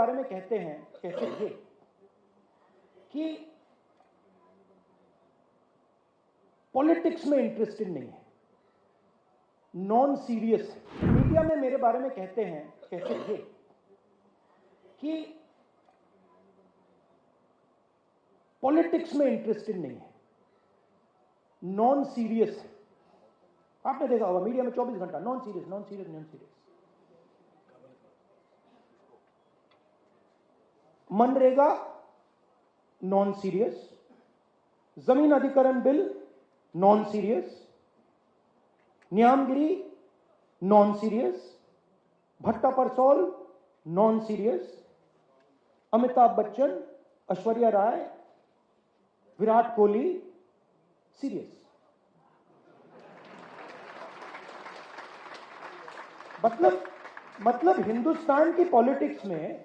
बारे में कहते थे कि पॉलिटिक्स में इंटरेस्टेड नहीं है, नॉन सीरियस है। मीडिया में मेरे बारे में कहते थे कि पॉलिटिक्स में इंटरेस्टेड नहीं है, नॉन सीरियस है। आपने देखा होगा मीडिया में 24 घंटा non serious. MNREGA non serious, जमीन अधिग्रहण bill non serious, Niyamgiri non serious, Bhatta Parsaul non serious, Amitabh Bachchan, Aishwarya Rai, Virat Kohli serious. मतलब हिंदुस्तान की पॉलिटिक्स में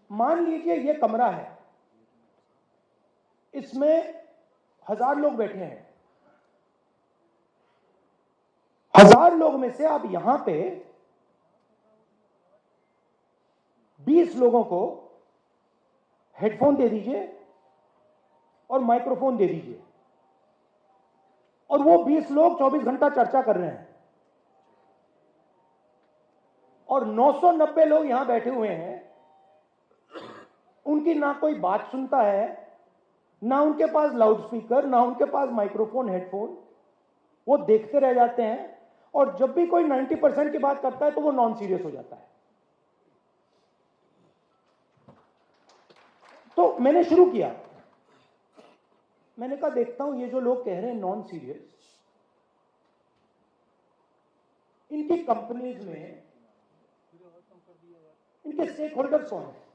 मान लीजिए ये कमरा है, इसमें 1000 लोग बैठे हैं। 1000 लोग में से आप यहां पे 20 लोगों को हेडफोन दे दीजिए और माइक्रोफोन दे दीजिए, और वो 20 लोग 24 घंटा चर्चा कर रहे हैं, और 990 लोग यहां बैठे हुए हैं। उनकी ना कोई बात सुनता है, ना उनके पास लाउड स्पीकर, ना उनके पास माइक्रोफोन, हेडफोन। वो देखते रह जाते हैं, और जब भी कोई 90% की बात करता है तो वो नॉन सीरियस हो जाता है। तो मैंने शुरू किया, मैंने कहा देखता हूं ये जो लोग कह रहे हैं नॉन सीरियस, इनकी कंपनीज में इनके स्टेक होल्डर्स कौन है,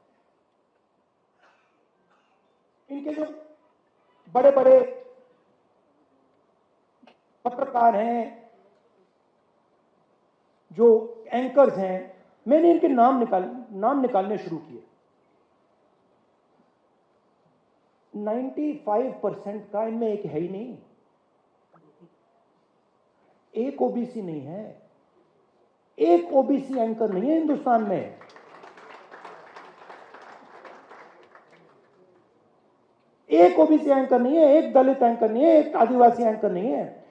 इनके जो बड़े बड़े पत्रकार हैं, जो एंकर्स हैं। मैंने इनके नाम निकालने शुरू किए। 95% का इनमें एक है ही नहीं, एक ओबीसी नहीं है, एक ओबीसी एंकर नहीं है हिंदुस्तान में। एक ओबीसी एंकर नहीं है, एक दलित एंकर नहीं है, एक आदिवासी एंकर नहीं है।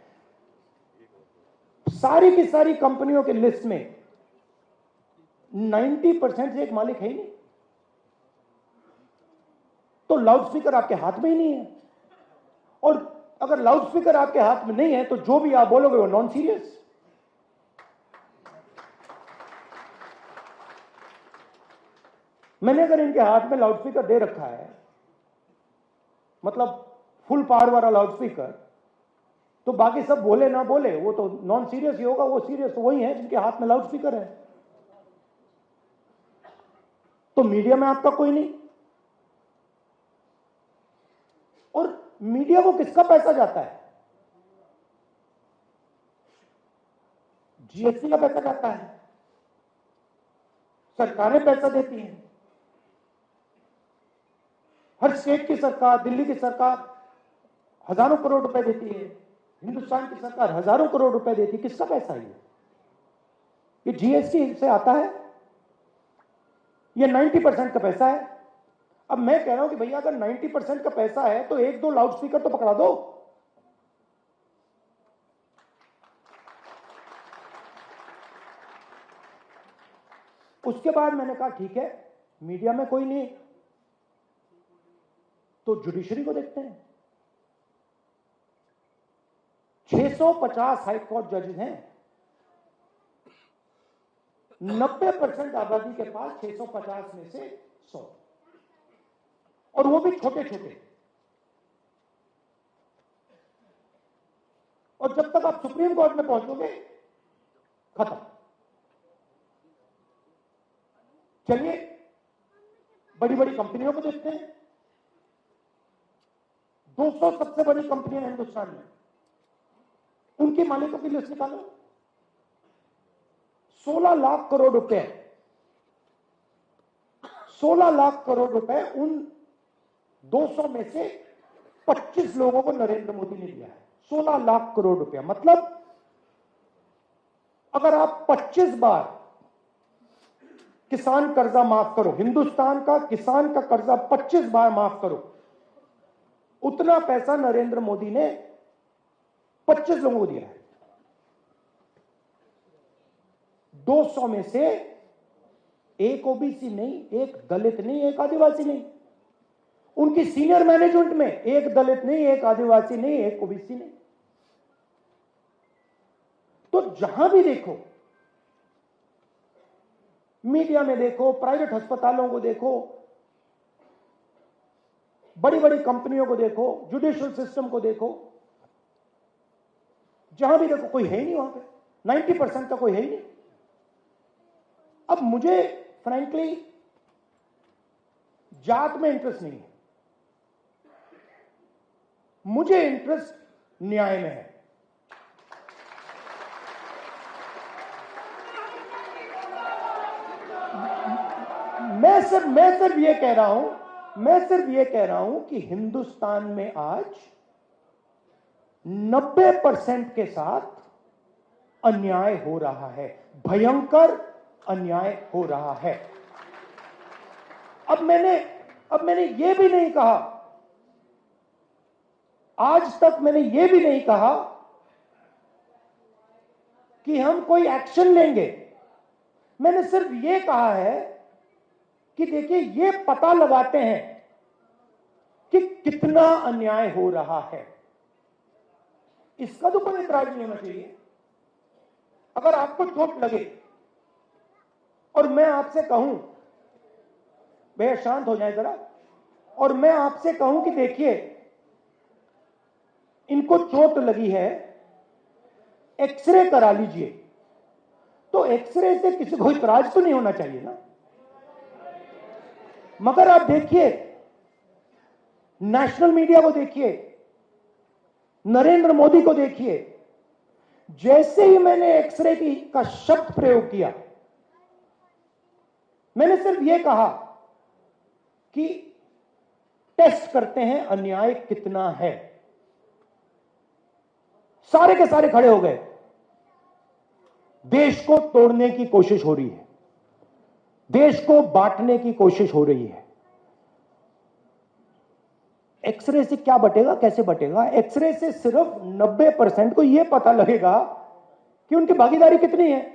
सारी की सारी कंपनियों के लिस्ट में 90% से एक मालिक है ही नहीं। तो लाउड स्पीकर आपके हाथ में ही नहीं है, और अगर लाउड स्पीकर आपके हाथ में नहीं है तो जो भी आप बोलोगे वो नॉन सीरियस। मैंने अगर इनके हाथ में लाउड स्पीकर दे रखा है, मतलब फुल पावर वाला लाउड स्पीकर, तो बाकी सब बोले ना बोले वो तो नॉन सीरियस ही होगा। वो सीरियस तो वही है जिनके हाथ में लाउड स्पीकर है। तो मीडिया में आपका कोई नहीं, और मीडिया को किसका पैसा जाता है? जीएसटी का पैसा जाता है, सरकारें पैसा देती हैं। हर स्टेट की सरकार, दिल्ली की सरकार हजारों करोड़ रुपए देती है, हिंदुस्तान की सरकार हजारों करोड़ रुपए देती है। किसका पैसा है ये जीएसटी से आता है, ये 90% का पैसा है। अब मैं कह रहा हूं कि भैया अगर 90% का पैसा है तो एक दो लाउड स्पीकर तो पकड़ा दो। उसके बाद मैंने कहा ठीक है, मीडिया में कोई नहीं तो जुडिशरी को देखते हैं। 650 हाईकोर्ट जजेस हैं, 90% आबादी के पास 650 में से 100, और वो भी छोटे छोटे। और जब तक आप सुप्रीम कोर्ट में पहुंचोगे खत्म। चलिए बड़ी बड़ी कंपनियों को देखते हैं। 200 सबसे बड़ी कंपनियां हिंदुस्तान में, उनके मालिकों की लिस्ट निकालो। 16 लाख करोड़ रुपए, 16 लाख करोड़ रुपए उन 200 में से 25 लोगों को नरेंद्र मोदी ने दिया है। 16 लाख करोड़ रुपया, मतलब अगर आप 25 बार किसान कर्जा माफ करो, हिंदुस्तान का किसान का कर्जा 25 बार माफ करो, उतना पैसा नरेंद्र मोदी ने 25 लोगों को दिया है। 200 में से एक ओबीसी नहीं, एक दलित नहीं, एक आदिवासी नहीं। उनकी सीनियर मैनेजमेंट में एक दलित नहीं, एक आदिवासी नहीं, एक ओबीसी नहीं। तो जहां भी देखो, मीडिया में देखो, प्राइवेट अस्पतालों को देखो, बड़ी बड़ी कंपनियों को देखो, जुडिशियल सिस्टम को देखो, जहां भी देखो कोई है ही नहीं वहां पे, 90% का कोई है ही नहीं। अब मुझे फ्रैंकली जात में इंटरेस्ट नहीं है, मुझे इंटरेस्ट न्याय में है। मैं सिर्फ ये कह रहा हूं कि हिंदुस्तान में आज 90% के साथ अन्याय हो रहा है, भयंकर अन्याय हो रहा है। अब मैंने ये भी नहीं कहा, आज तक मैंने ये भी नहीं कहा कि हम कोई एक्शन लेंगे। मैंने सिर्फ ये कहा है कि देखिए, ये पता लगाते हैं कि कितना अन्याय हो रहा है। इसका तो कोई इतराज नहीं होना चाहिए। अगर आपको चोट लगे और मैं आपसे कहूं, भैया शांत हो जाए जरा, और मैं आपसे कहूं कि देखिए इनको चोट लगी है, एक्सरे करा लीजिए, तो एक्सरे से किसी को इतराज तो नहीं होना चाहिए ना। मगर आप देखिए, नेशनल मीडिया को देखिए, नरेंद्र मोदी को देखिए, जैसे ही मैंने एक्सरे का शब्द प्रयोग किया, मैंने सिर्फ यह कहा कि टेस्ट करते हैं अन्याय कितना है, सारे के सारे खड़े हो गए। देश को तोड़ने की कोशिश हो रही है, देश को बांटने की कोशिश हो रही है। एक्सरे से क्या बटेगा, कैसे बटेगा? एक्सरे से सिर्फ 90% को यह पता लगेगा कि उनकी भागीदारी कितनी है।